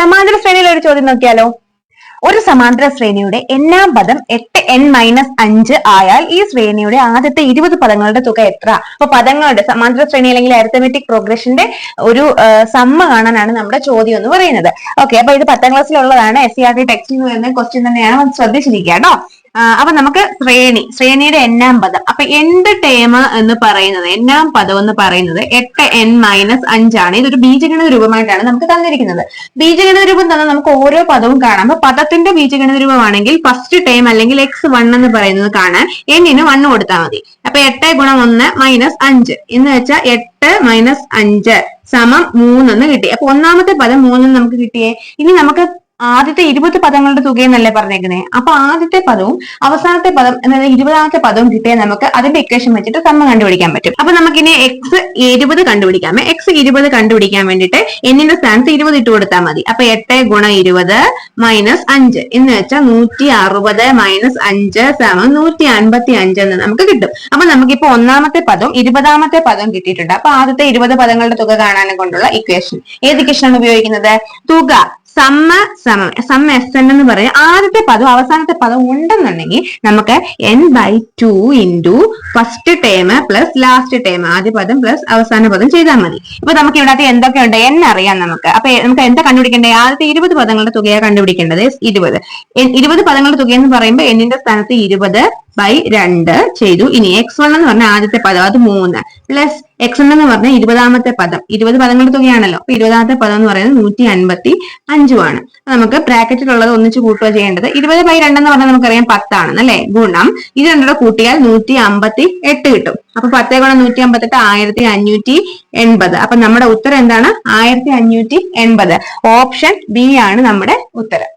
സമാന്തര ശ്രേണിയിൽ ഒരു ചോദ്യം നോക്കിയാലോ. ഒരു സമാന്തര ശ്രേണിയുടെ എണ്ണാം പദം 8n-5 ആയാൽ ഈ ശ്രേണിയുടെ ആദ്യത്തെ 20 പദങ്ങളുടെ തുക എത്ര? അപ്പൊ പദങ്ങളുടെ സമാന്തര ശ്രേണി അല്ലെങ്കിൽ അരിത്തമെറ്റിക് പ്രോഗ്രഷന്റെ ഒരു സമ്മ കാണാനാണ് നമ്മുടെ ചോദ്യം എന്ന് പറയുന്നത്. ഓക്കെ, അപ്പൊ ഇത് 10ാം ക്ലാസ്സിലുള്ളതാണ്. SCERT ടെക്സ്റ്റിൽ നിന്ന് വരുന്ന ക്വസ്റ്റ്യൻ തന്നെയാണ്, ശ്രദ്ധിച്ചിരിക്കുക കേട്ടോ. അപ്പൊ നമുക്ക് ശ്രേണിയുടെ എണ്ണാം പദം, അപ്പൊ എന്ത് ടേം എന്ന് പറയുന്നത്, എണ്ണാം പദം എന്ന് പറയുന്നത് 8n-5 ആണ്. ഇതൊരു ബീജഗണിത രൂപമായിട്ടാണ് നമുക്ക് തന്നിരിക്കുന്നത്. ബീജഗണിത രൂപം തന്നെ നമുക്ക് ഓരോ പദവും കാണാം. അപ്പൊ പദത്തിന്റെ ബീജഗണിത രൂപമാണെങ്കിൽ ഫസ്റ്റ് ടേം അല്ലെങ്കിൽ x1 എന്ന് പറയുന്നത് കാണാൻ n-ന് 1 കൊടുത്താൽ മതി. അപ്പൊ 8 × 1 - 5 എന്ന് വെച്ചാൽ 8 - 5 സമം 3 എന്ന് കിട്ടി. അപ്പൊ ഒന്നാമത്തെ പദം 3 നമുക്ക് കിട്ടിയേ. ഇനി നമുക്ക് ആദ്യത്തെ 20 പദങ്ങളുടെ തുകയെന്നല്ലേ പറഞ്ഞേക്കുന്നത്. അപ്പൊ ആദ്യത്തെ പദവും അവസാനത്തെ പദം എന്നത് 20ാമത്തെ പദവും കിട്ടിയാൽ നമുക്ക് അതിന്റെ ഇക്വേഷൻ വെച്ചിട്ട് സമ്മ കണ്ടുപിടിക്കാൻ പറ്റും. അപ്പൊ നമുക്കിനി x20 കണ്ടുപിടിക്കാമേ. x20 കണ്ടുപിടിക്കാൻ വേണ്ടിയിട്ട് n-ന്റെ സ്ഥാനത്ത് 20 ഇട്ട് കൊടുത്താൽ മതി. അപ്പൊ 8 × 20 - 5 എന്ന് വെച്ചാൽ 160 - 5 സമം 155 എന്ന് നമുക്ക് കിട്ടും. അപ്പൊ നമുക്കിപ്പോ ഒന്നാമത്തെ പദവും 20ാമത്തെ പദവും കിട്ടിയിട്ടുണ്ട്. അപ്പൊ ആദ്യത്തെ 20 പദങ്ങളുടെ തുക കാണാനെ കൊണ്ടുള്ള ഇക്വേഷൻ ഏത് ഇക്വേഷനാണ് ഉപയോഗിക്കുന്നത്? തുക സമ്മ SN എന്ന് പറയും. ആദ്യത്തെ പദം അവസാനത്തെ പദം ഉണ്ടെന്നുണ്ടെങ്കിൽ നമുക്ക് n/2 into first term plus last term, ആദ്യ പദം പ്ലസ് അവസാന പദം ചെയ്താൽ മതി. ഇപ്പൊ നമുക്ക് ഇവിടെ എന്തൊക്കെയുണ്ട് n അറിയാം നമുക്ക്. അപ്പൊ നമുക്ക് എന്താ കണ്ടുപിടിക്കേണ്ടത്? ആദ്യത്തെ 20 പദങ്ങളുടെ തുകയാണ് കണ്ടുപിടിക്കേണ്ടത്. 20 പദങ്ങളുടെ തുക എന്ന് പറയുമ്പോൾ n-ന്റെ സ്ഥാനത്ത് 20/2 ചെയ്തു. ഇനി x1 എന്ന് പറഞ്ഞ ആദ്യത്തെ പദം അത് 3 പ്ലസ് x1 എന്ന് പറഞ്ഞ 20ാമത്തെ പദം, 20 പദങ്ങളുടെ തുകയാണല്ലോ. അപ്പൊ 20ാമത്തെ പദം എന്ന് പറയുന്നത് 155 ആണ്. നമുക്ക് ബ്രാക്കറ്റിലുള്ളത് ഒന്നിച്ച് കൂട്ടുക ചെയ്യേണ്ടത്. 20/2 എന്ന് പറഞ്ഞാൽ നമുക്കറിയാം 10 ആണെന്നല്ലേ. ഗുണം ഇത് രണ്ടുകൂടെ കൂട്ടിയാൽ 158 കിട്ടും. അപ്പൊ 10 × 158 1580. അപ്പൊ നമ്മുടെ ഉത്തരം എന്താണ്? 1580. ഓപ്ഷൻ ബി ആണ് നമ്മുടെ ഉത്തരം.